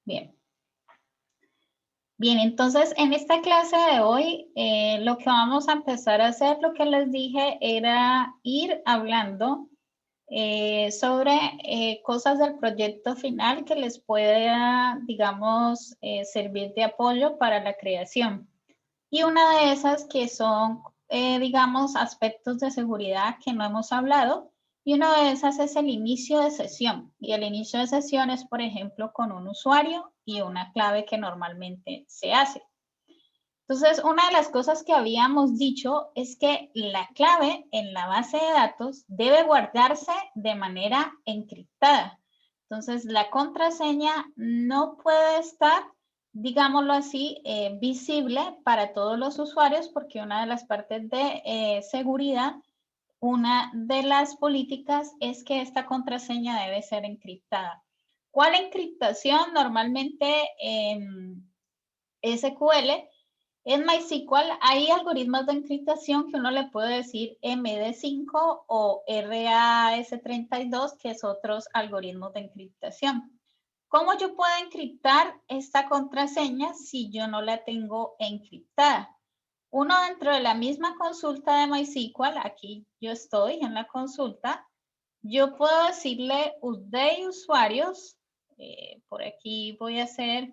Bien. Bien, entonces en esta clase de hoy lo que vamos a empezar a hacer, lo que les dije, era ir hablando sobre cosas del proyecto final que les pueda, digamos, servir de apoyo para la creación. Y una de esas que son, digamos, aspectos de seguridad que no hemos hablado, y una de esas es el inicio de sesión. Y el inicio de sesión es, por ejemplo, con un usuario y una clave que normalmente se hace. Entonces, una de las cosas que habíamos dicho es que la clave en la base de datos debe guardarse de manera encriptada. Entonces, la contraseña no puede estar, digámoslo así, visible para todos los usuarios porque una de las partes de seguridad, una de las políticas es que esta contraseña debe ser encriptada. ¿Cuál encriptación? Normalmente en SQL. En MySQL hay algoritmos de encriptación que uno le puede decir MD5 o RAS32, que es otros algoritmos de encriptación. ¿Cómo yo puedo encriptar esta contraseña si yo no la tengo encriptada? Uno dentro de la misma consulta de MySQL, aquí yo estoy en la consulta, yo puedo decirle update usuarios, por aquí voy a hacer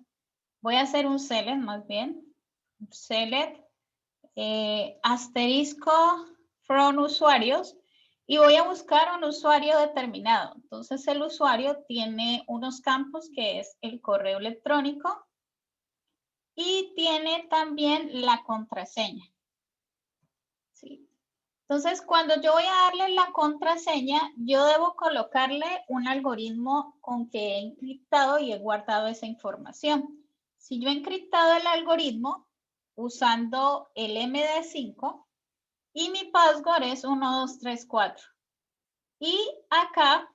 un select más bien, select asterisco from usuarios y voy a buscar un usuario determinado. Entonces el usuario tiene unos campos que es el correo electrónico y tiene también la contraseña. ¿Sí? Entonces cuando yo voy a darle la contraseña, yo debo colocarle un algoritmo con que he encriptado y he guardado esa información. Si yo he encriptado el algoritmo usando el MD5 y mi password es 1234. Y acá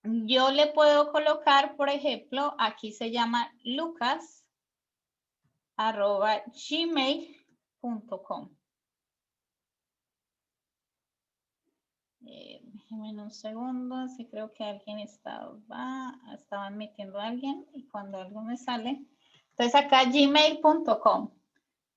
yo le puedo colocar, por ejemplo, aquí se llama lucas@gmail.com. Déjenme un segundo, sí creo que alguien estaban metiendo a alguien y cuando algo me sale. Entonces acá gmail.com.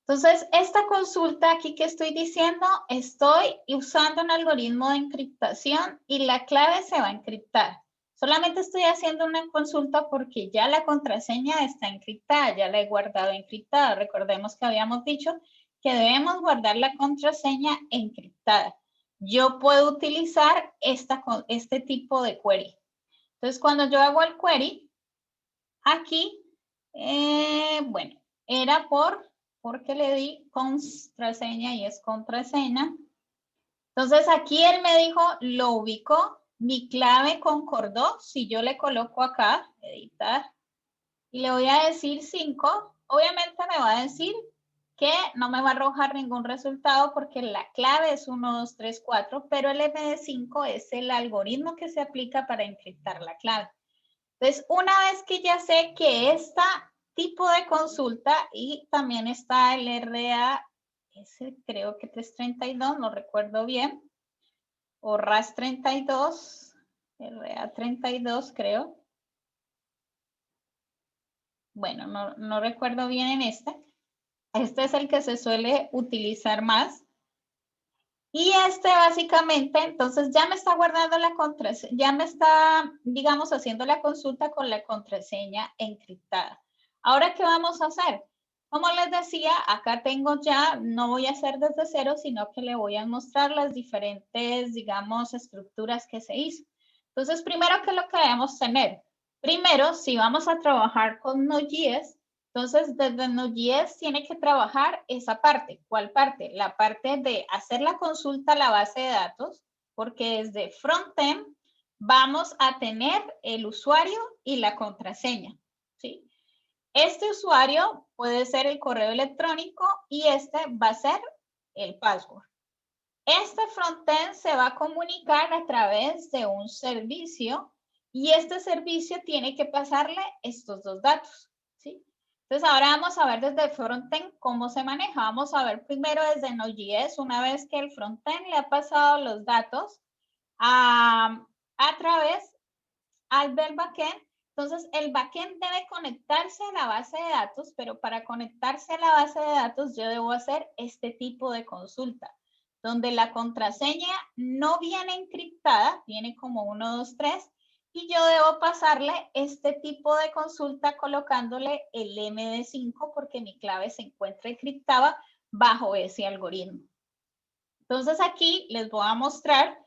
Entonces, esta consulta aquí que estoy diciendo, estoy usando un algoritmo de encriptación y la clave se va a encriptar. Solamente estoy haciendo una consulta porque ya la contraseña está encriptada, ya la he guardado encriptada. Recordemos que habíamos dicho que debemos guardar la contraseña encriptada. Yo puedo utilizar este tipo de query. Entonces, cuando yo hago el query, aquí, bueno, era porque le di contraseña y es contraseña. Entonces aquí él me dijo, lo ubicó, mi clave concordó. Si yo le coloco acá, editar, y le voy a decir 5, obviamente me va a decir que no me va a arrojar ningún resultado porque la clave es 1, 2, 3, 4, pero el MD5 es el algoritmo que se aplica para encriptar la clave. Entonces, una vez que ya sé que este tipo de consulta y también está el RAS, creo que 332, no recuerdo bien, o RAS 32, RA 32 creo. Bueno, no recuerdo bien en este. Este es el que se suele utilizar más. Y este básicamente, entonces ya me está guardando la contraseña, ya me está, digamos, haciendo la consulta con la contraseña encriptada. Ahora, ¿qué vamos a hacer? Como les decía, acá tengo ya, no voy a hacer desde cero, sino que le voy a mostrar las diferentes, digamos, estructuras que se hizo. Entonces, primero, ¿qué es lo que debemos tener? Primero, si vamos a trabajar con Node.js, entonces, desde Node.js tiene que trabajar esa parte. ¿Cuál parte? La parte de hacer la consulta a la base de datos, porque desde frontend vamos a tener el usuario y la contraseña, ¿sí? Este usuario puede ser el correo electrónico y este va a ser el password. Este frontend se va a comunicar a través de un servicio y este servicio tiene que pasarle estos dos datos, ¿sí? Entonces, ahora vamos a ver desde el frontend cómo se maneja. Vamos a ver primero desde Node.js, una vez que el frontend le ha pasado los datos a través del backend. Entonces, el backend debe conectarse a la base de datos, pero para conectarse a la base de datos yo debo hacer este tipo de consulta, donde la contraseña no viene encriptada, viene como 1, 2, 3, y yo debo pasarle este tipo de consulta colocándole el MD5 porque mi clave se encuentra encriptada bajo ese algoritmo. Entonces, aquí les voy a mostrar,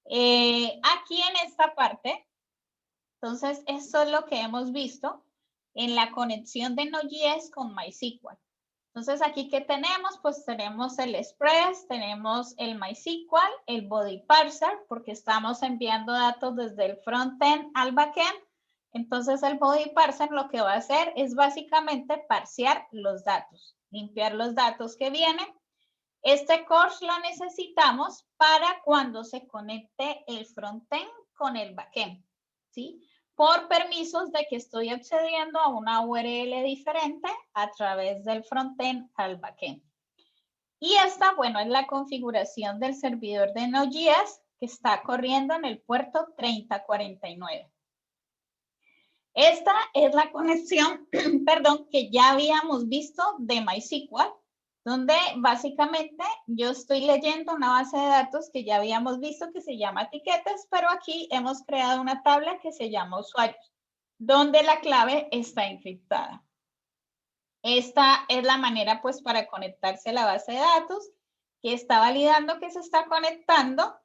aquí en esta parte. Entonces, esto es lo que hemos visto en la conexión de Node.js con MySQL. Entonces, aquí, ¿qué tenemos? Pues tenemos el Express, tenemos el MySQL, el Body Parser, porque estamos enviando datos desde el frontend al backend. Entonces, el Body Parser lo que va a hacer es básicamente parsear los datos, limpiar los datos que vienen. Este course lo necesitamos para cuando se conecte el frontend con el backend, ¿sí? Por permisos de que estoy accediendo a una URL diferente a través del frontend al backend. Y esta, bueno, es la configuración del servidor de Node.js que está corriendo en el puerto 3049. Esta es la conexión, perdón, que ya habíamos visto de MySQL, donde básicamente yo estoy leyendo una base de datos que ya habíamos visto que se llama etiquetas, pero aquí hemos creado una tabla que se llama usuarios, donde la clave está encriptada. Esta es la manera pues para conectarse a la base de datos, que está validando que se está conectando.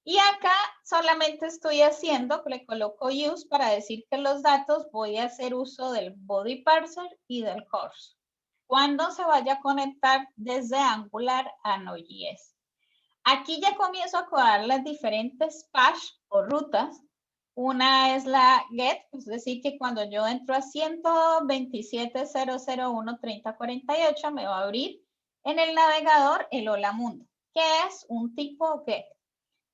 Y acá solamente estoy haciendo, le coloco use para decir que los datos voy a hacer uso del body parser y del course. Cuando se vaya a conectar desde Angular a Node.js. Aquí ya comienzo a codar las diferentes paths o rutas. Una es la get, es decir, que cuando yo entro a 127.001.3048 me va a abrir en el navegador el hola mundo, que es un tipo get.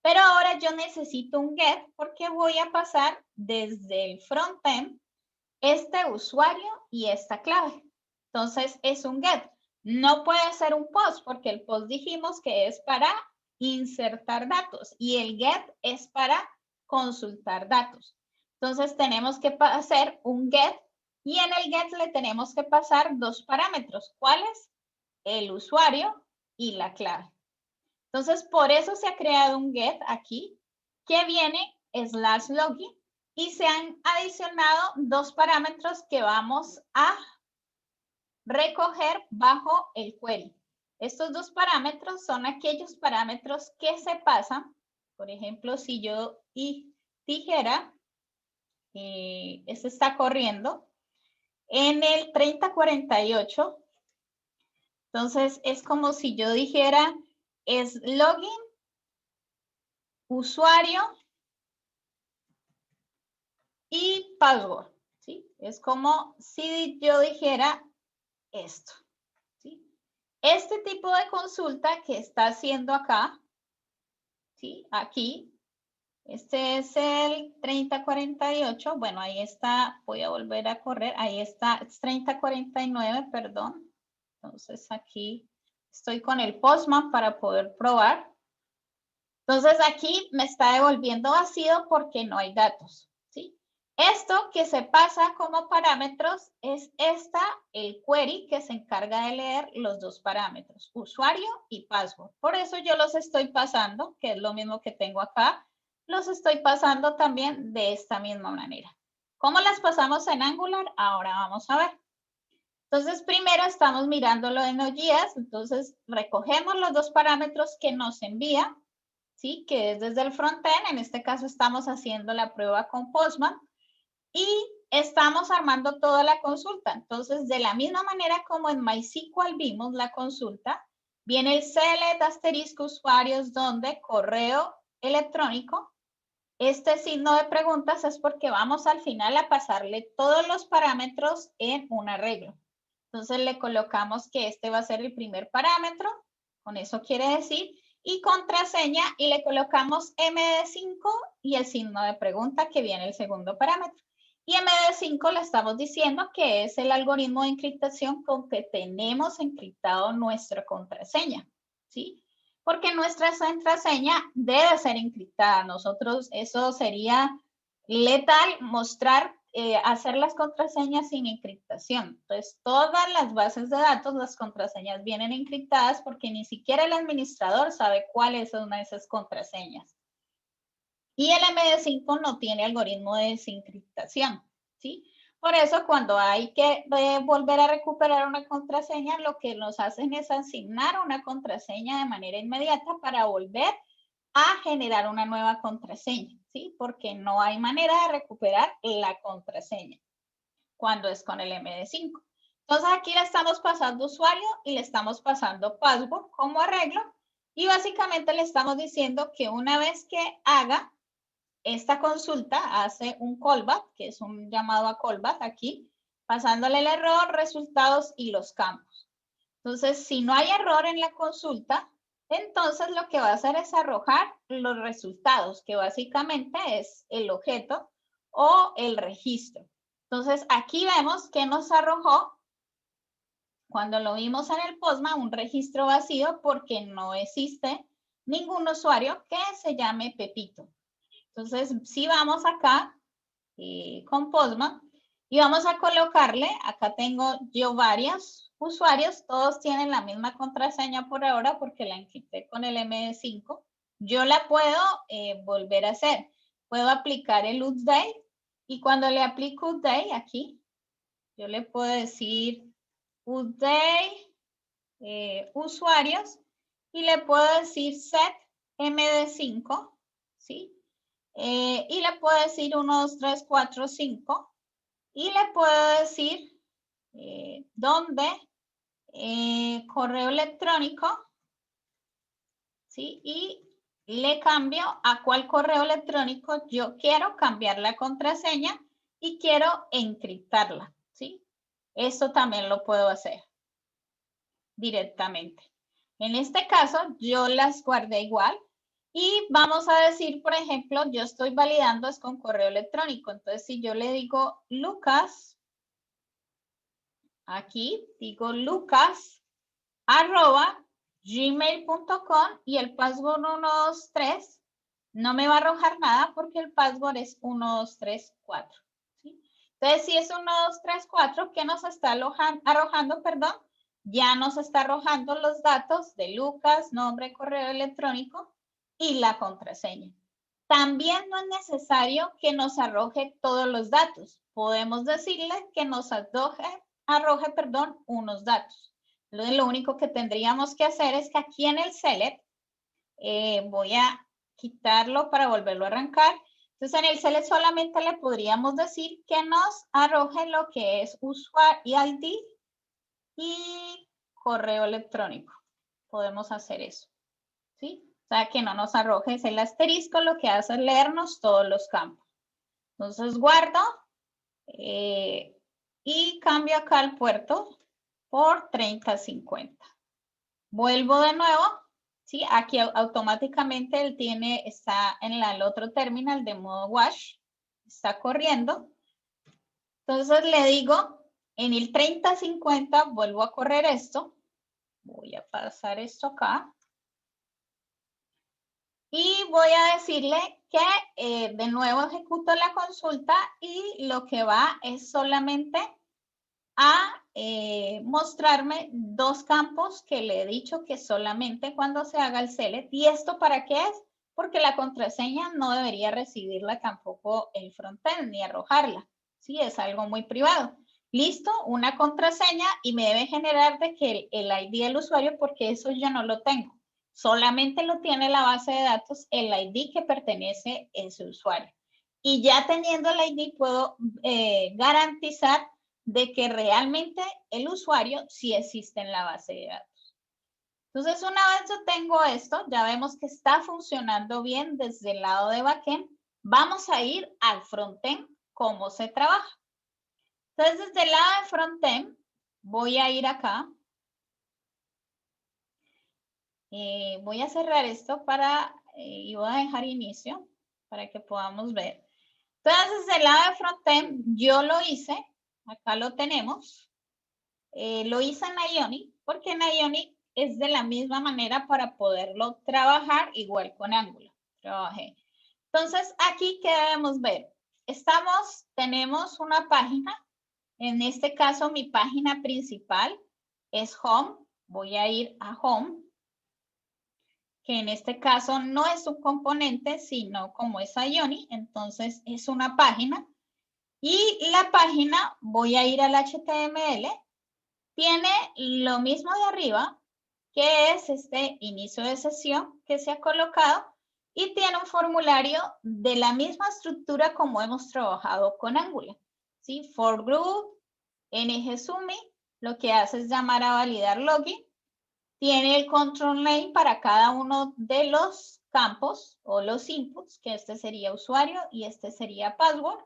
Pero ahora yo necesito un get porque voy a pasar desde el frontend este usuario y esta clave. Entonces es un get. No puede ser un post porque el post dijimos que es para insertar datos y el get es para consultar datos. Entonces tenemos que hacer un get y en el get le tenemos que pasar dos parámetros. ¿Cuáles? El usuario y la clave. Entonces, por eso se ha creado un get aquí que viene /login y se han adicionado dos parámetros que vamos a recoger bajo el query. Estos dos parámetros son aquellos parámetros que se pasan. Por ejemplo, si yo dijera, este está corriendo en el 3048. Entonces, es como si yo dijera, es login, usuario y password, ¿sí? Es como si yo dijera esto, ¿sí? Este tipo de consulta que está haciendo acá, ¿sí? Aquí, este es el 3048, bueno, ahí está, voy a volver a correr, ahí está, es 3049, perdón. Entonces aquí estoy con el Postman para poder probar. Entonces aquí me está devolviendo vacío porque no hay datos, ¿sí? Esto que se pasa como parámetros es el query que se encarga de leer los dos parámetros, usuario y password. Por eso yo los estoy pasando, que es lo mismo que tengo acá, los estoy pasando también de esta misma manera. ¿Cómo las pasamos en Angular? Ahora vamos a ver. Entonces, primero estamos mirando lo de Node.js, entonces recogemos los dos parámetros que nos envía, ¿sí? Que es desde el frontend, en este caso estamos haciendo la prueba con Postman y estamos armando toda la consulta. Entonces, de la misma manera como en MySQL vimos la consulta, viene el select asterisco usuarios donde correo electrónico. Este signo de preguntas es porque vamos al final a pasarle todos los parámetros en un arreglo. Entonces le colocamos que este va a ser el primer parámetro, con eso quiere decir, y contraseña, y le colocamos MD5 y el signo de pregunta que viene el segundo parámetro. Y MD5 le estamos diciendo que es el algoritmo de encriptación con que tenemos encriptado nuestra contraseña, ¿sí? Porque nuestra contraseña debe ser encriptada. Nosotros, eso sería letal mostrar hacer las contraseñas sin encriptación. Entonces, todas las bases de datos, las contraseñas vienen encriptadas porque ni siquiera el administrador sabe cuáles son esas contraseñas. Y el MD5 no tiene algoritmo de desencriptación, ¿sí? Por eso, cuando hay que volver a recuperar una contraseña, lo que nos hacen es asignar una contraseña de manera inmediata para volver a generar una nueva contraseña, ¿sí? Porque no hay manera de recuperar la contraseña cuando es con el MD5. Entonces aquí le estamos pasando usuario y le estamos pasando password como arreglo y básicamente le estamos diciendo que una vez que haga esta consulta, hace un callback, que es un llamado a callback aquí, pasándole el error, resultados y los campos. Entonces, si no hay error en la consulta, entonces lo que va a hacer es arrojar los resultados, que básicamente es el objeto o el registro. Entonces, aquí vemos que nos arrojó, cuando lo vimos en el Postman, un registro vacío porque no existe ningún usuario que se llame Pepito. Entonces, si vamos acá con Postman y vamos a colocarle, acá tengo yo varios usuarios, todos tienen la misma contraseña por ahora porque la encripté con el MD5. Yo la puedo volver a hacer. Puedo aplicar el update y cuando le aplico update aquí, yo le puedo decir update usuarios y le puedo decir set MD5, ¿sí? Y le puedo decir 1, 2, 3, 4, 5 y le puedo decir dónde correo electrónico, ¿sí? Y le cambio a cuál correo electrónico yo quiero cambiar la contraseña y quiero encriptarla, ¿sí? Esto también lo puedo hacer directamente. En este caso, yo las guardé igual y vamos a decir, por ejemplo, yo estoy validando es con correo electrónico. Entonces, si yo le digo Lucas, aquí digo Lucas @gmail.com y el password 123, no me va a arrojar nada porque el password es 1234. ¿Sí? Entonces, si es 1234, ¿qué nos está arrojando? Perdón, ya nos está arrojando los datos de Lucas, nombre, correo electrónico y la contraseña. También no es necesario que nos arroje todos los datos. Podemos decirle que nos arroje, unos datos. Lo único que tendríamos que hacer es que aquí en el select, voy a quitarlo para volverlo a arrancar. Entonces en el select solamente le podríamos decir que nos arroje lo que es usuario ID y correo electrónico. Podemos hacer eso, ¿sí? O sea, que no nos arroje el asterisco, lo que hace es leernos todos los campos. Entonces guardo y cambio acá el puerto por 3050. Vuelvo de nuevo, ¿sí? Aquí automáticamente él está en el otro terminal de modo wash, está corriendo. Entonces le digo, en el 3050 vuelvo a correr esto. Voy a pasar esto acá. Y voy a decirle que de nuevo ejecuto la consulta y lo que va es solamente a mostrarme dos campos que le he dicho que solamente cuando se haga el select. ¿Y esto para qué es? Porque la contraseña no debería recibirla tampoco el frontend ni arrojarla. Sí, es algo muy privado. Listo, una contraseña y me debe generar de que el ID del usuario porque eso yo no lo tengo. Solamente lo tiene la base de datos, el ID que pertenece a ese usuario. Y ya teniendo el ID puedo garantizar de que realmente el usuario sí existe en la base de datos. Entonces, una vez yo tengo esto, ya vemos que está funcionando bien desde el lado de backend. Vamos a ir al frontend, cómo se trabaja. Entonces, desde el lado de frontend, voy a ir acá. Voy a cerrar esto y voy a dejar inicio para que podamos ver. Entonces, desde el lado de frontend, yo lo hice. Acá lo tenemos. Lo hice en Ionic porque en Ionic es de la misma manera para poderlo trabajar igual con Angular. Trabajé. Entonces, aquí, ¿qué debemos ver? tenemos una página. En este caso, mi página principal es Home. Voy a ir a Home, que en este caso no es un componente, sino como es Ioni, entonces es una página. Y la página, voy a ir al HTML, tiene lo mismo de arriba, que es este inicio de sesión que se ha colocado, y tiene un formulario de la misma estructura como hemos trabajado con Angular. ¿Sí? For group, NGSUMI, lo que hace es llamar a validar login. Tiene el control name para cada uno de los campos o los inputs, que este sería usuario y este sería password.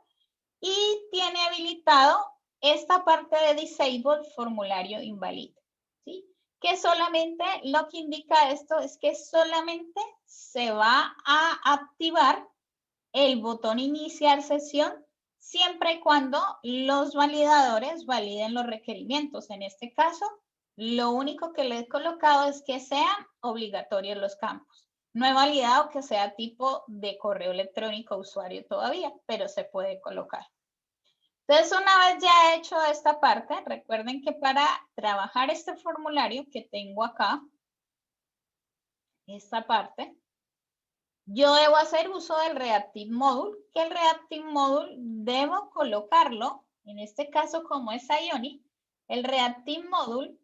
Y tiene habilitado esta parte de disable formulario invalid, ¿sí? Que solamente lo que indica esto es que solamente se va a activar el botón iniciar sesión siempre y cuando los validadores validen los requerimientos. En este caso, lo único que le he colocado es que sean obligatorios los campos. No he validado que sea tipo de correo electrónico usuario todavía, pero se puede colocar. Entonces, una vez ya he hecho esta parte, recuerden que para trabajar este formulario que tengo acá, esta parte, yo debo hacer uso del Reactive Module, que el Reactive Module debo colocarlo, en este caso como es Ioni, el Reactive Module,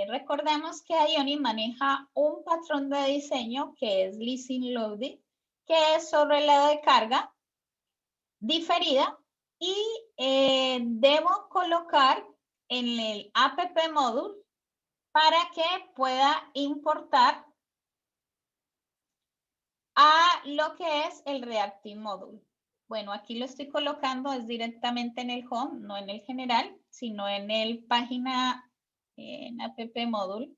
recordemos que Ioni maneja un patrón de diseño que es Leasing Loading, que es sobre la de carga diferida, y debo colocar en el app module para que pueda importar a lo que es el Reactive Module. Bueno, aquí lo estoy colocando es directamente en el home, no en el general, sino en el página, en app module.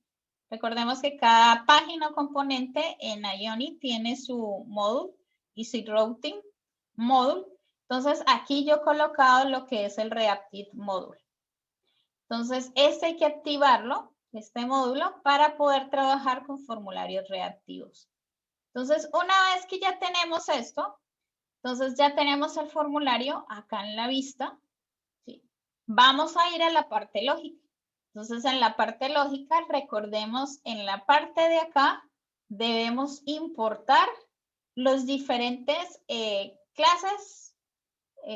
Recordemos que cada página o componente en Ioni tiene su module y su routing module. Entonces, aquí yo he colocado lo que es el Reactive Module. Entonces, este hay que activarlo, este módulo, para poder trabajar con formularios reactivos. Entonces, una vez que ya tenemos esto, entonces ya tenemos el formulario acá en la vista, ¿sí? Vamos a ir a la parte lógica. Entonces, en la parte lógica, recordemos, en la parte de acá, debemos importar los diferentes clases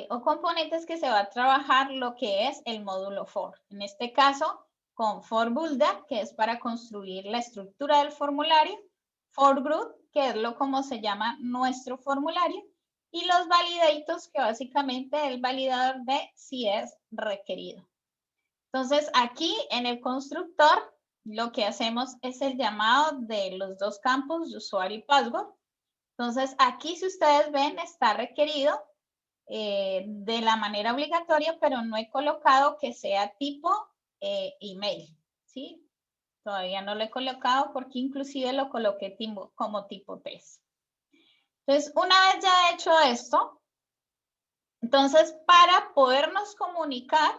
o componentes que se va a trabajar lo que es el módulo for. En este caso, con for builder, que es para construir la estructura del formulario, for group, que es lo como se llama nuestro formulario, y los validators, que básicamente es el validador de si es requerido. Entonces, aquí en el constructor, lo que hacemos es el llamado de los dos campos de usuario y password. Entonces, aquí si ustedes ven, está requerido de la manera obligatoria, pero no he colocado que sea tipo email, ¿sí? Todavía no lo he colocado porque inclusive lo coloqué como tipo test. Entonces, una vez ya he hecho esto, entonces para podernos comunicar,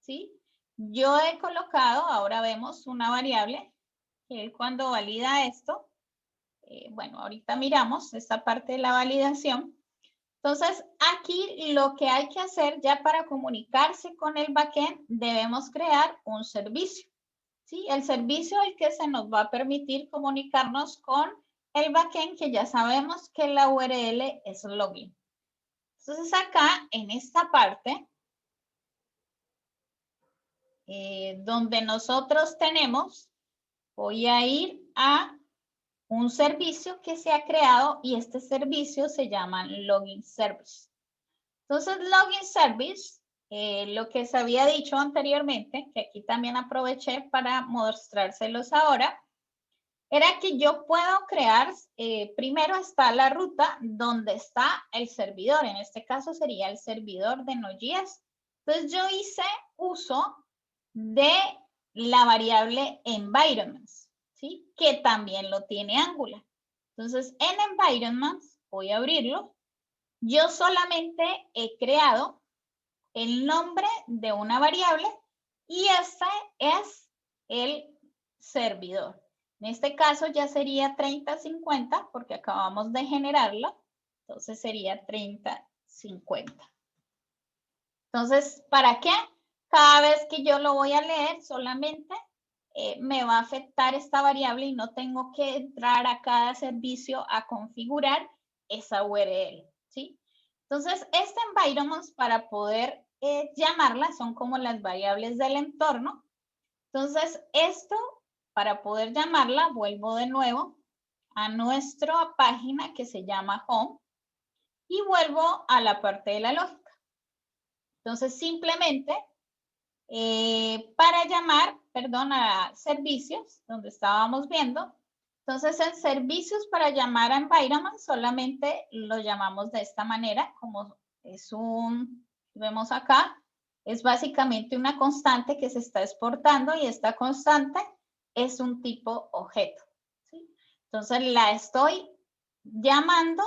¿sí? Yo he colocado, ahora vemos una variable, que cuando valida esto, bueno, ahorita miramos esta parte de la validación. Entonces, aquí lo que hay que hacer ya para comunicarse con el backend, debemos crear un servicio. ¿Sí? El servicio es el que se nos va a permitir comunicarnos con el backend, que ya sabemos que la URL es login. Entonces, acá en esta parte, donde nosotros tenemos, voy a ir a un servicio que se ha creado y este servicio se llama Login Service. Entonces, Login Service, lo que se había dicho anteriormente, que aquí también aproveché para mostrárselos ahora, era que yo puedo crear, primero está la ruta donde está el servidor, en este caso sería el servidor de Node.js. Entonces, yo hice uso de la variable environments, ¿sí? Que también lo tiene Angular. Entonces, en environments, voy a abrirlo. Yo solamente he creado el nombre de una variable y este es el servidor. En este caso ya sería 3050 porque acabamos de generarlo. Entonces sería 3050. Entonces, ¿para qué? Cada vez que yo lo voy a leer, solamente me va a afectar esta variable y no tengo que entrar a cada servicio a configurar esa URL, ¿sí? Entonces, este environments para poder llamarla son como las variables del entorno. Entonces, esto, para poder llamarla, vuelvo de nuevo a nuestra página que se llama Home y vuelvo a la parte de la lógica. Entonces, simplemente para llamar, perdón, a servicios, donde estábamos viendo. Entonces, en servicios para llamar a environment, solamente lo llamamos de esta manera, como es vemos acá, es básicamente una constante que se está exportando y esta constante es un tipo objeto, ¿sí? Entonces, la estoy llamando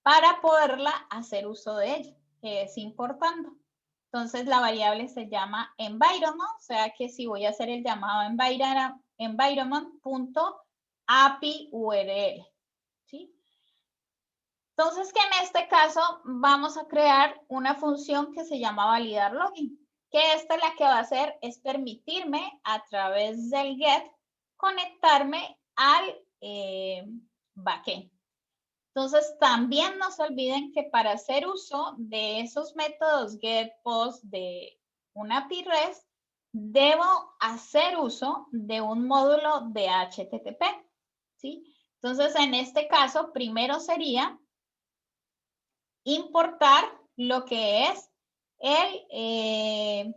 para poderla hacer uso de ella, que es importando. Entonces la variable se llama environment, o sea que si voy a hacer el llamado environment.api URL, ¿sí? Entonces que en este caso vamos a crear una función que se llama validar login, que esta la que va a hacer es permitirme a través del get conectarme al backend. Entonces, también no se olviden que para hacer uso de esos métodos get, post de una API REST, debo hacer uso de un módulo de HTTP, ¿sí? Entonces, en este caso, primero sería importar lo que es el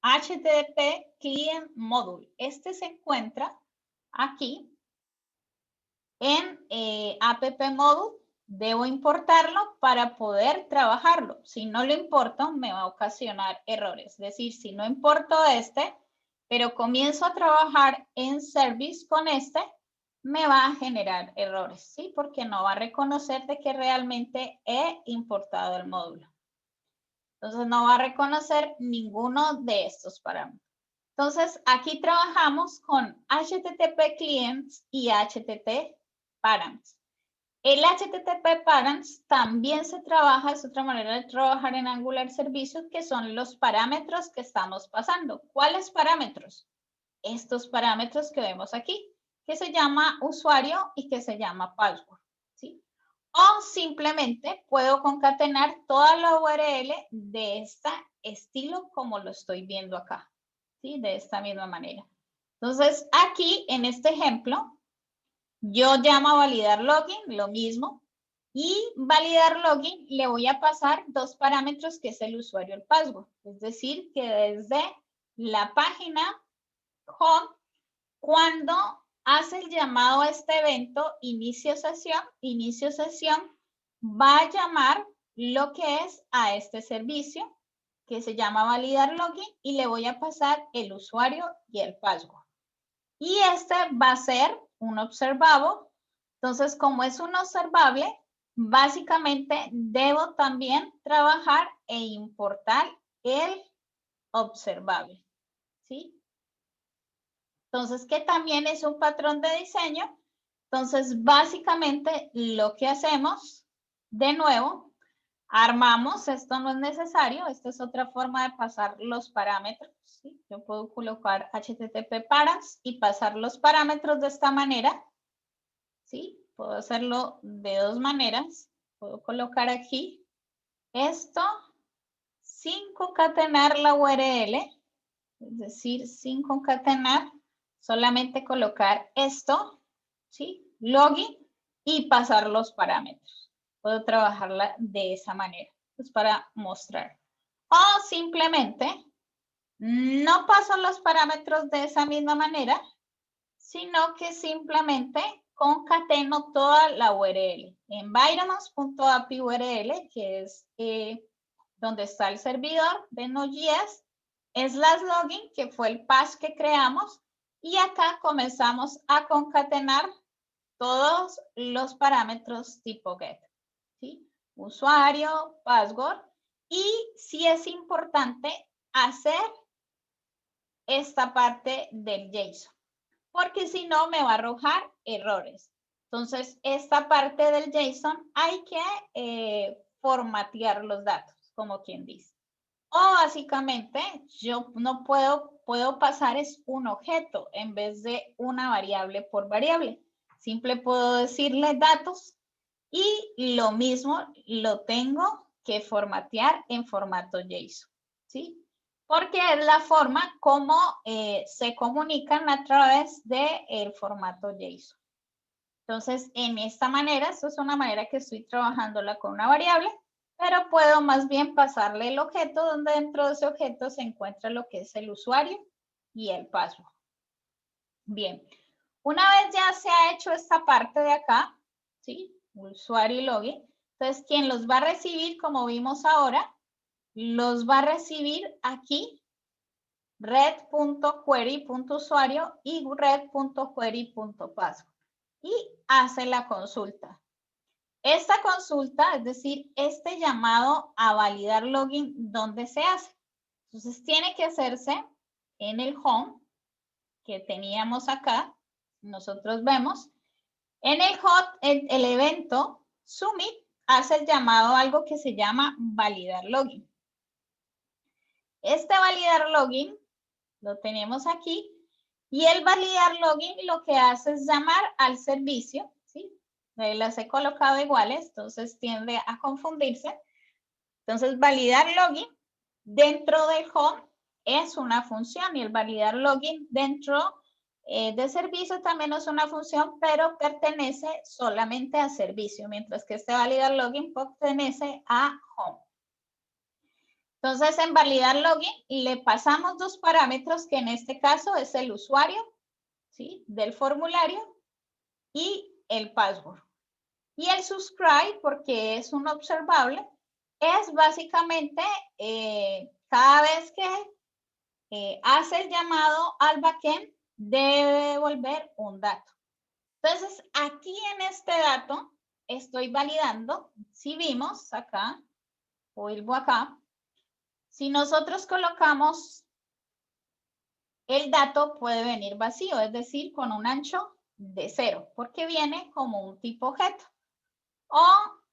HTTP Client Module. Este se encuentra aquí en app module, debo importarlo para poder trabajarlo. Si no lo importo, me va a ocasionar errores. Es decir, si no importo este, pero comienzo a trabajar en service con este, me va a generar errores, ¿sí? Porque no va a reconocer de que realmente he importado el módulo. Entonces, no va a reconocer ninguno de estos parámetros. Entonces, aquí trabajamos con HTTP Clients y HTTP Params. El HTTP Params también se trabaja, es otra manera de trabajar en Angular Servicios, que son los parámetros que estamos pasando. ¿Cuáles parámetros? Estos parámetros que vemos aquí, que se llama usuario y que se llama password, ¿sí? O simplemente puedo concatenar toda la URL de este estilo como lo estoy viendo acá, ¿sí? De esta misma manera. Entonces, aquí en este ejemplo, yo llamo a validar login, lo mismo, y validar login le voy a pasar dos parámetros que es el usuario y el password. Es decir, que desde la página home, cuando hace el llamado a este evento, inicio sesión, va a llamar lo que es a este servicio que se llama validar login y le voy a pasar el usuario y el password. Y este va a ser un observable. Entonces, como es un observable, básicamente debo también trabajar e importar el observable, ¿sí? Entonces, que también es un patrón de diseño. Entonces, básicamente lo que hacemos, de nuevo, armamos, esto no es necesario, esta es otra forma de pasar los parámetros, ¿sí? Yo puedo colocar HTTP params y pasar los parámetros de esta manera, ¿sí? Puedo hacerlo de dos maneras. Puedo colocar aquí esto sin concatenar la URL, es decir, sin concatenar, solamente colocar esto, ¿sí? Login y pasar los parámetros. Puedo trabajarla de esa manera, pues para mostrar. O simplemente no paso los parámetros de esa misma manera, sino que simplemente concateno toda la URL. Environments.api URL, que es donde está el servidor de Node.js, /login, que fue el path que creamos, y acá comenzamos a concatenar todos los parámetros tipo get, ¿sí? Usuario, password, y sí es importante hacer esta parte del JSON, porque si no me va a arrojar errores. Entonces, esta parte del JSON hay que formatear los datos. como quien dice. O básicamente yo no puedo pasar es un objeto en vez de una variable por variable. Simple puedo decirle datos y lo mismo lo tengo que formatear en formato JSON, ¿sí? Porque es la forma como se comunican a través del formato JSON. Entonces, en esta manera, esto es una manera que estoy trabajándola con una variable, pero puedo más bien pasarle el objeto donde dentro de ese objeto se encuentra lo que es el usuario y el password. Bien, una vez ya se ha hecho esta parte de acá, ¿sí? Usuario y login. Entonces, quien los va a recibir, como vimos ahora, los va a recibir aquí, red.query.usuario y red.query.password. Y hace la consulta. Esta consulta, es decir, este llamado a validar login, ¿dónde se hace? Entonces, tiene que hacerse en el home que teníamos acá. Nosotros vemos. En el evento submit hace el llamado a algo que se llama validar login. Este validar login lo tenemos aquí y el validar login lo que hace es llamar al servicio, ¿sí? Las he colocado iguales, entonces tiende a confundirse. Entonces, validar login dentro del home es una función y el validar login dentro de servicio también es una función, pero pertenece solamente a servicio, mientras que este validar login pertenece a home. Entonces, en validar login le pasamos dos parámetros que en este caso es el usuario, ¿sí? Del formulario y el password. Y el subscribe, porque es un observable, es básicamente cada vez que hace el llamado al backend, debe devolver un dato. Entonces, aquí en este dato estoy validando, si vimos acá, vuelvo acá, si nosotros colocamos el dato puede venir vacío, es decir, con un ancho de 0, porque viene como un tipo objeto. O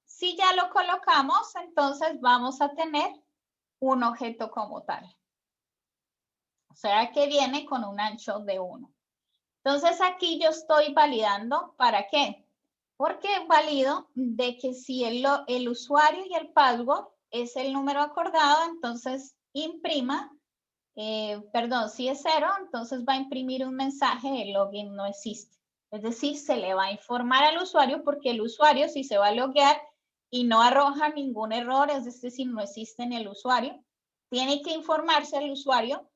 si ya lo colocamos, entonces vamos a tener un objeto como tal. O sea que viene con un ancho de 1. Entonces aquí yo estoy validando, ¿para qué? Porque valido de que si el usuario y el password es el número acordado, entonces imprima, perdón, si es 0, entonces va a imprimir un mensaje de login no existe. Es decir, se le va a informar al usuario porque el usuario si se va a loguear y no arroja ningún error, es decir, no existe en el usuario, tiene que informarse al usuario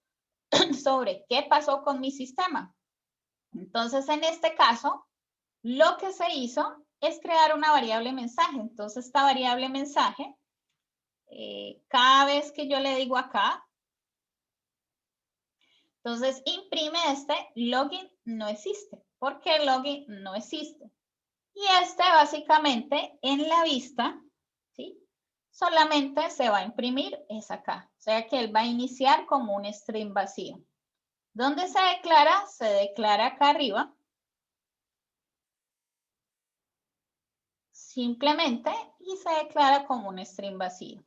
sobre qué pasó con mi sistema. Entonces, en este caso, lo que se hizo es crear una variable mensaje. Entonces, esta variable mensaje, cada vez que yo le digo acá, entonces imprime este login no existe. ¿Por qué login no existe? Y este básicamente en la vista, ¿sí? Solamente se va a imprimir es acá. O sea que él va a iniciar como un string vacío. ¿Dónde se declara? Se declara acá arriba. Simplemente y se declara como un string vacío.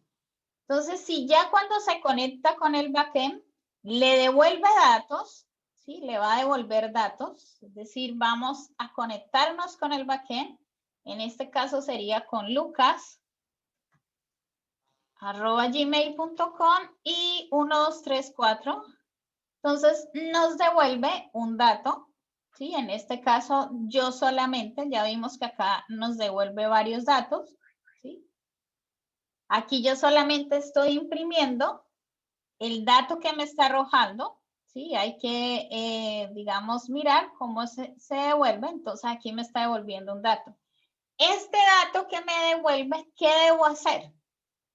Entonces, si ya cuando se conecta con el backend, le devuelve datos, ¿sí? Le va a devolver datos, es decir, vamos a conectarnos con el backend. En este caso sería con lucas@gmail.com y 1234. Entonces, nos devuelve un dato, ¿sí? En este caso, yo solamente, ya vimos que acá nos devuelve varios datos, ¿sí? Aquí yo solamente estoy imprimiendo el dato que me está arrojando, ¿sí? Hay que, digamos, mirar cómo se devuelve. Entonces, aquí me está devolviendo un dato. Este dato que me devuelve, ¿qué debo hacer?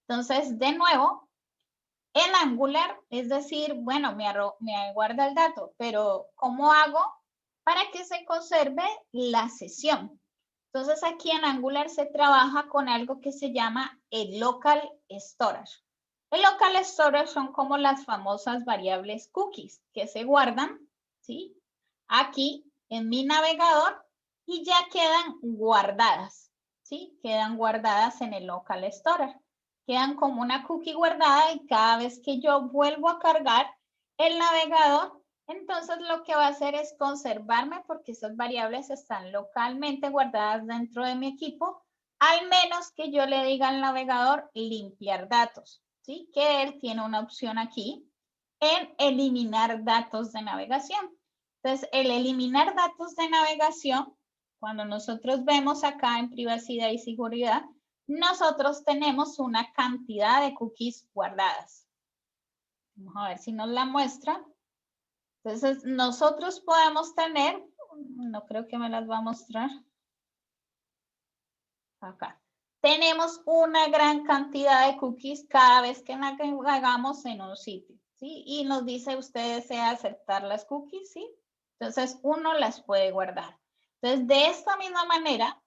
Entonces, de nuevo, en Angular, es decir, bueno, me guarda el dato, pero ¿cómo hago para que se conserve la sesión? Entonces, aquí en Angular se trabaja con algo que se llama el local storage. El local storage son como las famosas variables cookies que se guardan, ¿sí? Aquí en mi navegador y ya quedan guardadas, ¿sí? Quedan guardadas en el local storage, quedan como una cookie guardada y cada vez que yo vuelvo a cargar el navegador, entonces lo que va a hacer es conservarme porque esas variables están localmente guardadas dentro de mi equipo, al menos que yo le diga al navegador limpiar datos, ¿sí? Que él tiene una opción aquí en eliminar datos de navegación. Entonces, el eliminar datos de navegación, cuando nosotros vemos acá en privacidad y seguridad, nosotros tenemos una cantidad de cookies guardadas. Vamos a ver si nos la muestra. Entonces, nosotros podemos tener, no creo que me las va a mostrar. Acá. Tenemos una gran cantidad de cookies cada vez que navegamos en un sitio, ¿sí? Y nos dice, ¿usted desea aceptar las cookies? ¿Sí? Entonces, uno las puede guardar. Entonces, de esta misma manera,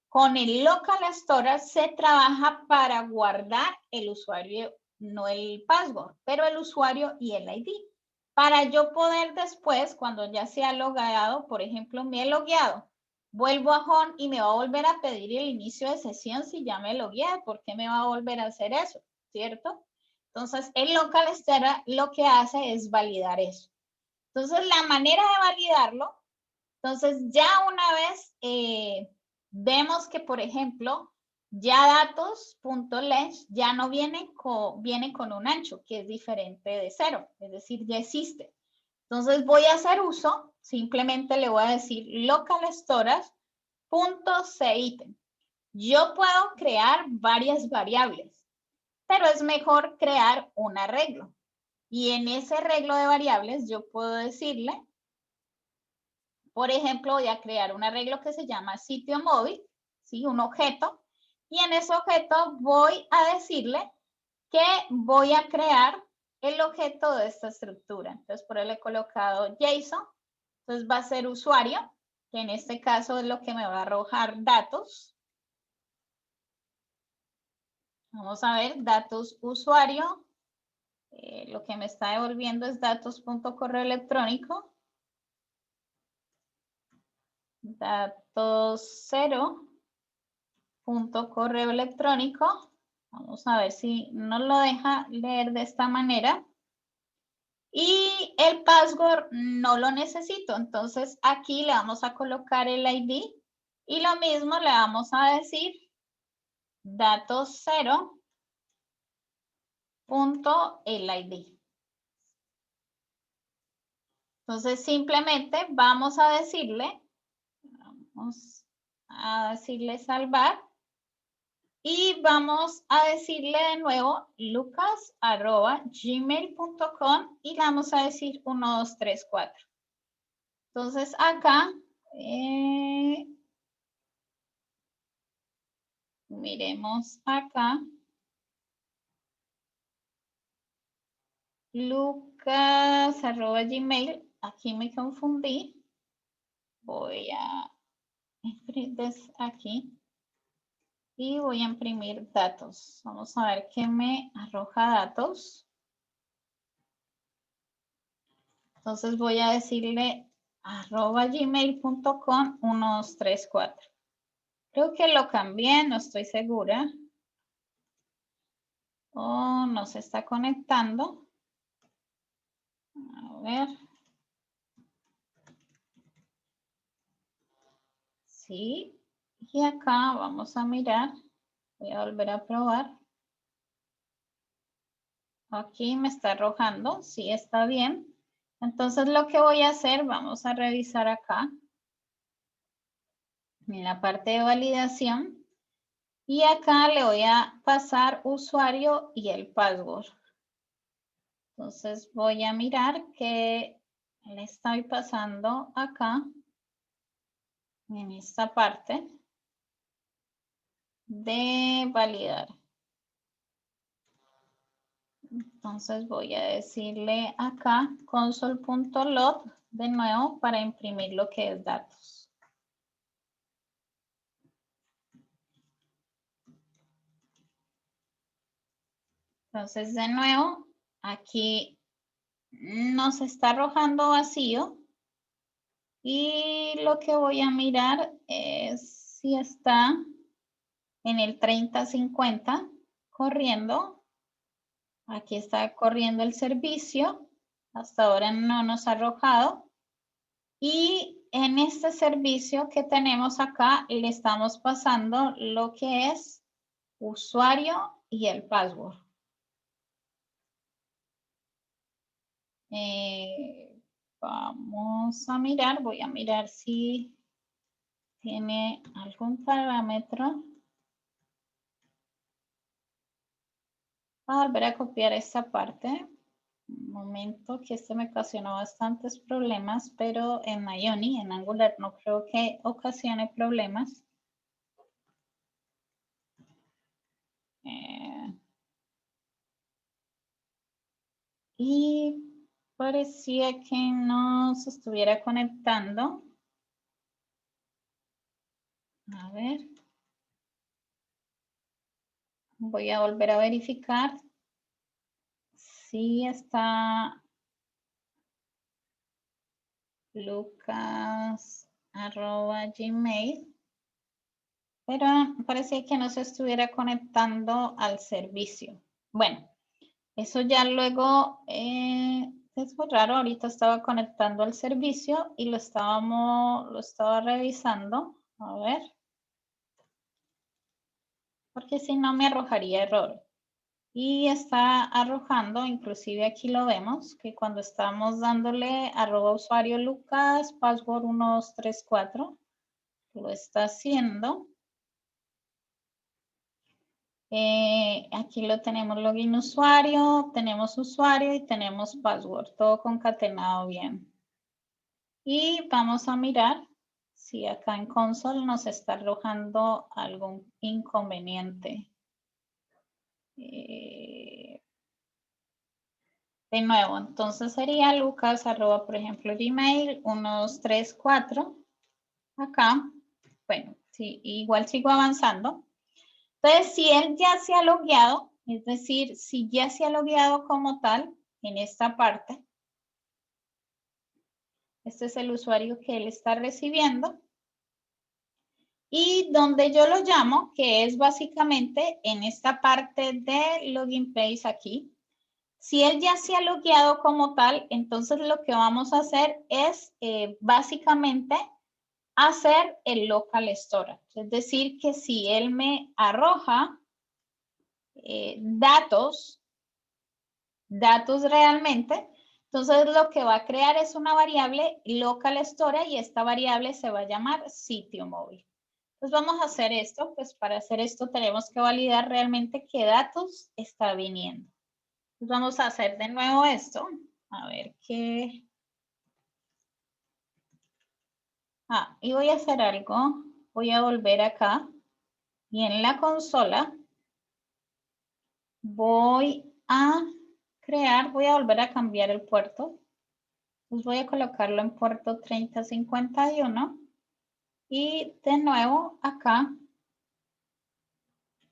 con el local storage se trabaja para guardar el usuario, no el password, pero el usuario y el ID. Para yo poder después, cuando ya se ha logueado, por ejemplo, me he logueado, vuelvo a Home y me va a volver a pedir el inicio de sesión si ya me logueé. ¿Por qué me va a volver a hacer eso? ¿Cierto? Entonces, el local storage lo que hace es validar eso. Entonces, la manera de validarlo, entonces ya una vez vemos que, por ejemplo, ya datos.length ya no viene con un ancho, que es diferente de 0, es decir, ya existe. Entonces voy a hacer uso, simplemente le voy a decir local storage.setItem. Yo puedo crear varias variables, pero es mejor crear un arreglo. Y en ese arreglo de variables yo puedo decirle, por ejemplo, voy a crear un arreglo que se llama sitio móvil, ¿sí? Un objeto. Y en ese objeto voy a decirle que voy a crear el objeto de esta estructura. Entonces, por él he colocado JSON. Entonces, va a ser usuario, que en este caso es lo que me va a arrojar datos. Vamos a ver, datos usuario. Lo que me está devolviendo es datos.correo electrónico. Datos 0. Correo electrónico. Vamos a ver si nos lo deja leer de esta manera. Y el password no lo necesito. Entonces aquí le vamos a colocar el ID y lo mismo le vamos a decir datos 0 el ID. Entonces simplemente vamos a decirle salvar. Y vamos a decirle de nuevo lucas@gmail.com y le vamos a decir 1, 2, 3, 4. Entonces acá, miremos acá. Lucas@gmail. Aquí me confundí. Voy a imprimir aquí. Y voy a imprimir datos. Vamos a ver qué me arroja datos. Entonces voy a decirle @gmail.com 1, 2, 3, 4. Creo que lo cambié, no estoy segura. Oh, no se está conectando. A ver. Sí. Y acá vamos a mirar. Voy a volver a probar. Aquí me está arrojando. Sí, está bien. Entonces lo que voy a hacer, vamos a revisar acá. En la parte de validación. Y acá le voy a pasar usuario y el password. Entonces voy a mirar que le estoy pasando acá en esta parte de validar. Entonces voy a decirle acá console.log de nuevo para imprimir lo que es datos. Entonces de nuevo aquí nos está arrojando vacío y lo que voy a mirar es si está en el 3050. corriendo. Aquí está corriendo el servicio. Hasta ahora no nos ha arrojado. Y en este servicio que tenemos acá, le estamos pasando lo que es usuario y el password. Vamos a mirar, voy a mirar si tiene algún parámetro. Voy a volver a copiar esta parte. Un momento, que este me ocasionó bastantes problemas, pero en Ioni, en Angular, no creo que ocasione problemas. Y parecía que no se estuviera conectando. A ver. Voy a volver a verificar si está lucas@gmail, pero parecía que no se estuviera conectando al servicio. Bueno, eso ya luego es muy raro. Ahorita estaba conectando al servicio y lo estaba revisando. A ver. Porque si no me arrojaría error. Y está arrojando, inclusive aquí lo vemos, que cuando estamos dándole @usuario Lucas, password 1234, lo está haciendo. Aquí lo tenemos login usuario, tenemos usuario y tenemos password, todo concatenado bien. Y vamos a mirar si acá en console nos está arrojando algún inconveniente. De nuevo, entonces sería Lucas por ejemplo, Gmail 1234. Acá, bueno, sí, igual sigo avanzando. Entonces, si él ya se ha logueado, es decir, si ya se ha logueado como tal en esta parte, este es el usuario que él está recibiendo. Y donde yo lo llamo, que es básicamente en esta parte de login page aquí. Si él ya se ha logueado como tal, entonces lo que vamos a hacer es básicamente hacer el local storage. Es decir, que si él me arroja datos realmente, entonces lo que va a crear es una variable local storage y esta variable se va a llamar sitio móvil. Entonces vamos a hacer esto, pues para hacer esto tenemos que validar realmente qué datos está viniendo. Entonces vamos a hacer de nuevo esto, a ver qué. Y voy a hacer algo, voy a volver acá y en la consola voy a voy a volver a cambiar el puerto. Entonces voy a colocarlo en puerto 3051 y de nuevo acá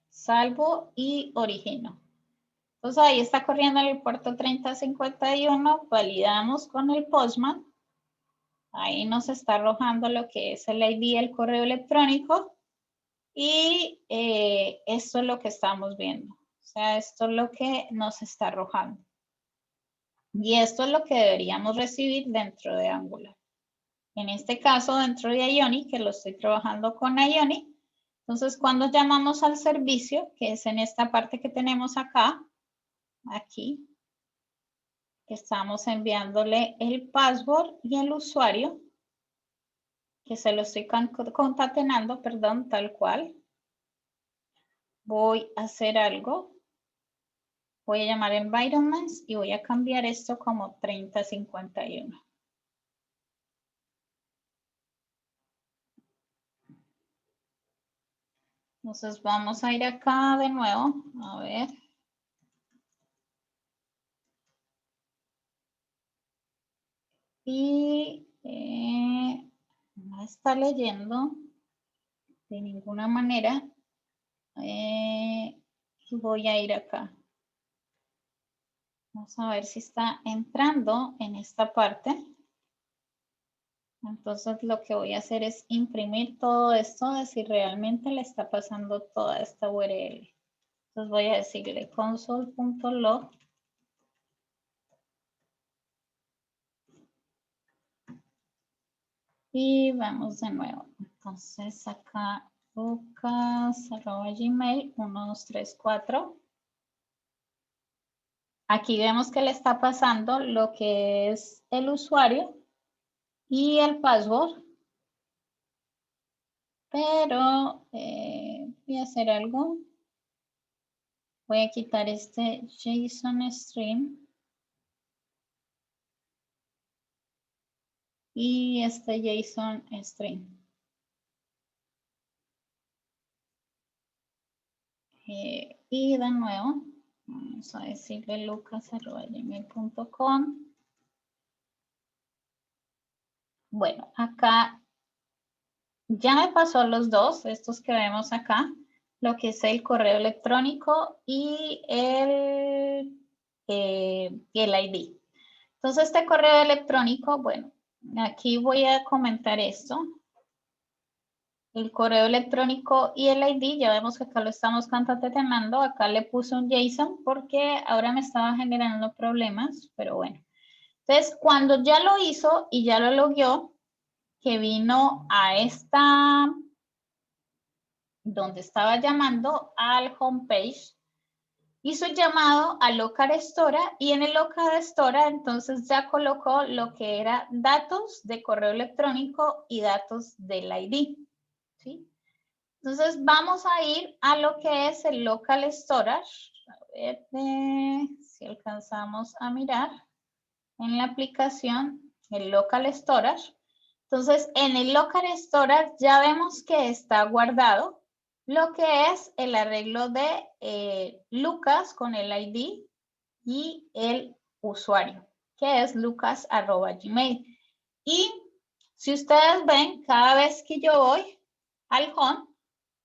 salvo y origino. Entonces ahí está corriendo en el puerto 3051, validamos con el Postman. Ahí nos está arrojando lo que es el ID del correo electrónico y esto es lo que estamos viendo. O sea, esto es lo que nos está arrojando. Y esto es lo que deberíamos recibir dentro de Angular. En este caso, dentro de Ioni, que lo estoy trabajando con Ioni. Entonces, cuando llamamos al servicio, que es en esta parte que tenemos acá, aquí, que estamos enviándole el password y el usuario, que se lo estoy concatenando, perdón, tal cual. Voy a hacer algo. Voy a llamar environments y voy a cambiar esto como 3051. Entonces vamos a ir acá de nuevo, a ver. Y no está leyendo de ninguna manera. Voy a ir acá. Vamos a ver si está entrando en esta parte. Entonces lo que voy a hacer es imprimir todo esto de si realmente le está pasando toda esta URL. Entonces voy a decirle console.log. Y vamos de nuevo. Entonces acá lucas@gmail 1, 2, 3, 4. Aquí vemos que le está pasando lo que es el usuario y el password. Pero voy a hacer algo. Voy a quitar este JSON string. Y este JSON string. Y de nuevo, vamos a decirle lucas@gmail.com. Bueno, acá ya me pasó los dos, estos que vemos acá, lo que es el correo electrónico y el ID. Entonces, este correo electrónico, bueno, aquí voy a comentar esto. El correo electrónico y el ID, ya vemos que acá lo estamos concatenando. Acá le puse un JSON porque ahora me estaba generando problemas, pero bueno. Entonces, cuando ya lo hizo y ya lo logueó, que vino a esta, donde estaba llamando al homepage, hizo el llamado a Local Storage y en el Local Storage entonces ya colocó lo que era datos de correo electrónico y datos del ID, ¿sí? Entonces vamos a ir a lo que es el Local Storage. A ver si alcanzamos a mirar en la aplicación el Local Storage. Entonces en el Local Storage ya vemos que está guardado lo que es el arreglo de Lucas con el ID y el usuario, que es lucas@gmail. Y si ustedes ven, cada vez que yo voy al home,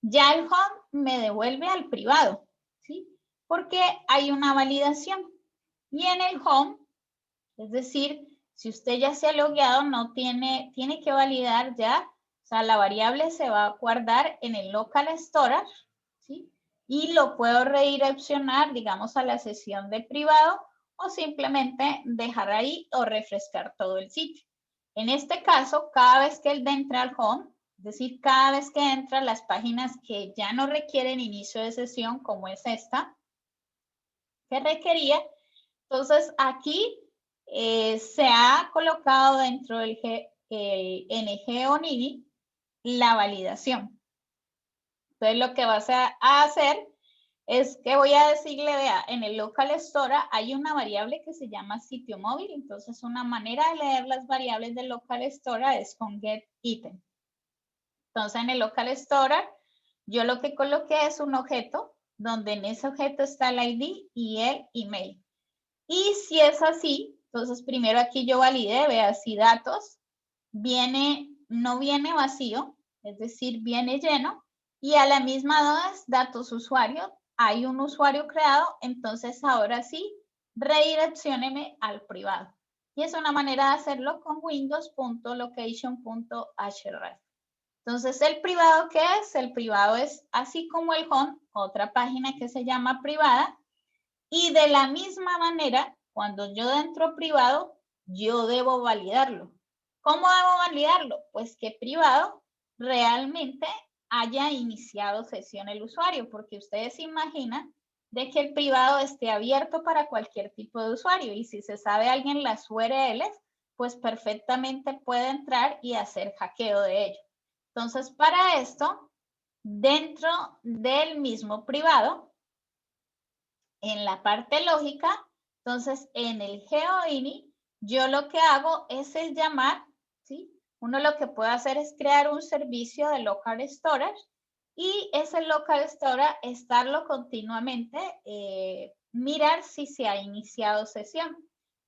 ya el home me devuelve al privado, ¿sí? Porque hay una validación. Y en el home, es decir, si usted ya se ha logueado, no tiene que validar ya, o sea, la variable se va a guardar en el local storage, ¿sí? Y lo puedo redireccionar, digamos, a la sesión de privado o simplemente dejar ahí o refrescar todo el sitio. En este caso, cada vez que él entra al home, es decir, cada vez que entra a las páginas que ya no requieren inicio de sesión, como es esta, que requería, entonces aquí se ha colocado dentro del NG ONIDI la validación. Entonces lo que vas a hacer es que voy a decirle, vea, en el local storage hay una variable que se llama sitio móvil. Entonces una manera de leer las variables del local storage es con getItem. Entonces en el local storage yo lo que coloqué es un objeto donde en ese objeto está el ID y el email. Y si es así, entonces primero aquí yo validé, vea si datos no viene vacío, es decir, viene lleno, y a la misma vez datos usuario, hay un usuario creado, entonces ahora sí, redireccióneme al privado. Y es una manera de hacerlo con windows.location.href. Entonces, ¿el privado qué es? El privado es, así como el home, otra página que se llama privada, y de la misma manera, cuando yo entro privado, yo debo validarlo. ¿Cómo debo validarlo? Pues que privado realmente haya iniciado sesión el usuario, porque ustedes se imaginan de que el privado esté abierto para cualquier tipo de usuario y si se sabe alguien las URLs, pues perfectamente puede entrar y hacer hackeo de ello. Entonces, para esto, dentro del mismo privado, en la parte lógica, entonces en el GeoINI, yo lo que hago es el llamar, ¿sí? Uno lo que puede hacer es crear un servicio de local storage y ese local storage estarlo continuamente, mirar si se ha iniciado sesión.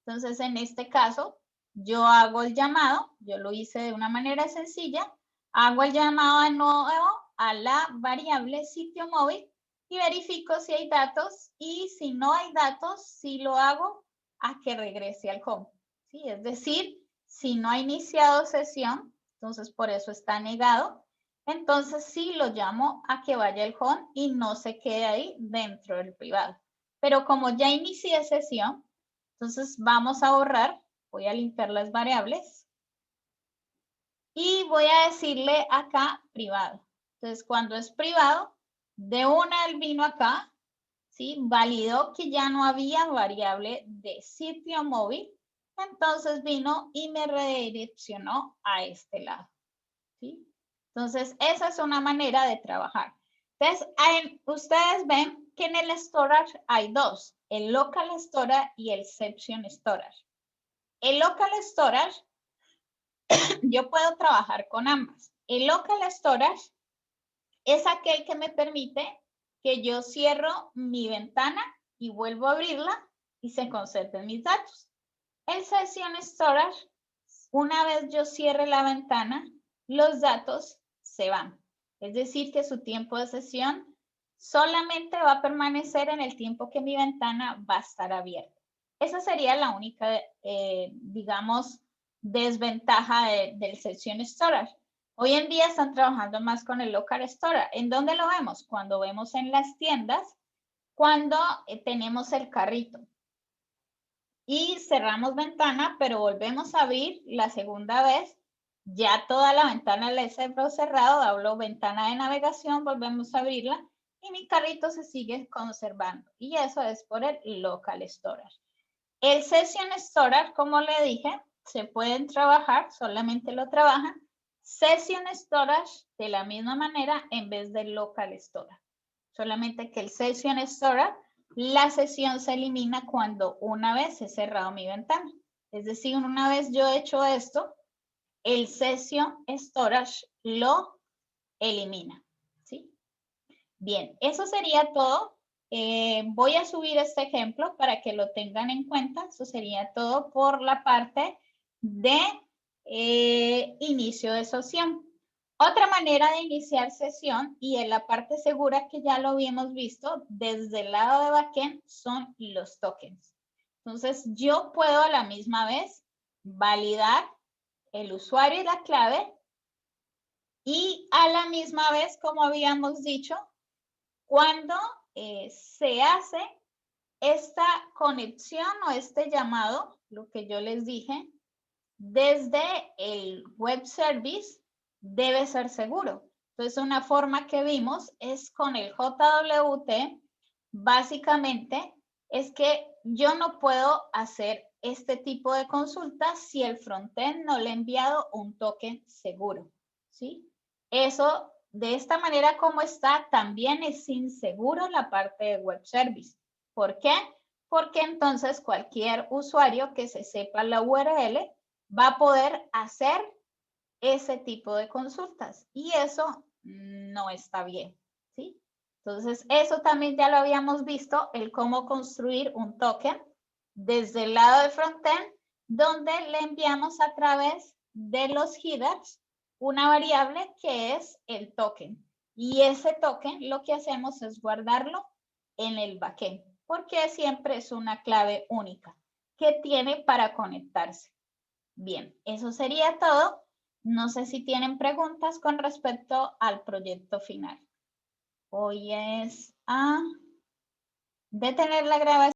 Entonces en este caso, yo hago el llamado, yo lo hice de una manera sencilla, hago el llamado de nuevo a la variable sitio móvil y verifico si hay datos y si no hay datos, sí lo hago a que regrese al home. ¿Sí? Es decir, si no ha iniciado sesión, entonces por eso está negado, entonces sí lo llamo a que vaya el home y no se quede ahí dentro del privado. Pero como ya inicié sesión, entonces vamos a borrar, voy a limpiar las variables y voy a decirle acá privado. Entonces cuando es privado, de una él vino acá, ¿sí? Validó que ya no había variable de sitio móvil, entonces vino y me redireccionó a este lado, ¿sí? Entonces, esa es una manera de trabajar. Entonces, ustedes ven que en el storage hay dos, el local storage y el section storage. El local storage, yo puedo trabajar con ambas. El local storage es aquel que me permite que yo cierro mi ventana y vuelvo a abrirla y se conserven mis datos. El session storage, una vez yo cierre la ventana, los datos se van. Es decir, que su tiempo de sesión solamente va a permanecer en el tiempo que mi ventana va a estar abierta. Esa sería la única, digamos, desventaja del session storage. Hoy en día están trabajando más con el local storage. ¿En dónde lo vemos? Cuando vemos en las tiendas, cuando tenemos el carrito y cerramos ventana, pero volvemos a abrir la segunda vez, ya toda la ventana la he cerrado, hablo ventana de navegación, volvemos a abrirla y mi carrito se sigue conservando. Y eso es por el local storage. El session storage, como le dije, se pueden trabajar, solamente lo trabajan. Session storage de la misma manera en vez del local storage. Solamente que el session storage, la sesión se elimina cuando una vez he cerrado mi ventana. Es decir, una vez yo he hecho esto, el session storage lo elimina. ¿Sí? Bien, eso sería todo. Voy a subir este ejemplo para que lo tengan en cuenta. Eso sería todo por la parte de inicio de sesión. Otra manera de iniciar sesión y en la parte segura que ya lo habíamos visto desde el lado de backend son los tokens. Entonces yo puedo a la misma vez validar el usuario y la clave y a la misma vez, como habíamos dicho, cuando se hace esta conexión o este llamado, lo que yo les dije, desde el web service debe ser seguro. Entonces, una forma que vimos es con el JWT, básicamente es que yo no puedo hacer este tipo de consultas si el frontend no le ha enviado un token seguro, ¿sí? Eso, de esta manera como está, también es inseguro la parte de web service. ¿Por qué? Porque entonces cualquier usuario que se sepa la URL va a poder hacer ese tipo de consultas y eso no está bien, ¿sí? Entonces, eso también ya lo habíamos visto, el cómo construir un token desde el lado de frontend, donde le enviamos a través de los headers una variable que es el token. Y ese token lo que hacemos es guardarlo en el backend, porque siempre es una clave única que tiene para conectarse. Bien, eso sería todo. No sé si tienen preguntas con respecto al proyecto final. Hoy es a detener la grabación.